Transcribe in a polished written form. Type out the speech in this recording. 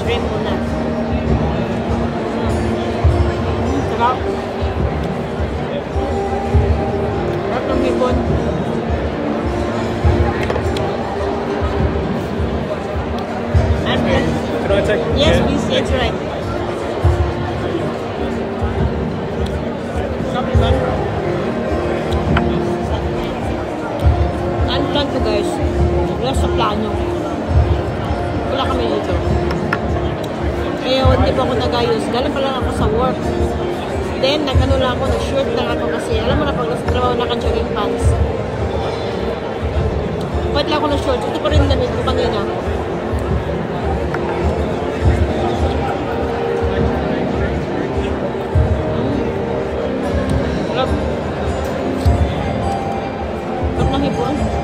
shrimp muna. Sarap. Sarap ng hipon. Can I take? Yes, please. Yes, right. Sarap diba? Ano lang to guys? Wala sa plano. Wala kami dito. Kaya hindi pa ako nag-ayos. Galing pa lang ako sa work. Then, nag-ano lang ako, nag-short lang ako kasi alam mo na pag nasa trabaho naka-jogging pants. Pwede lang ako na-short. Ito pa rin damit ko kanina. Sarap. Sarap ng hipon.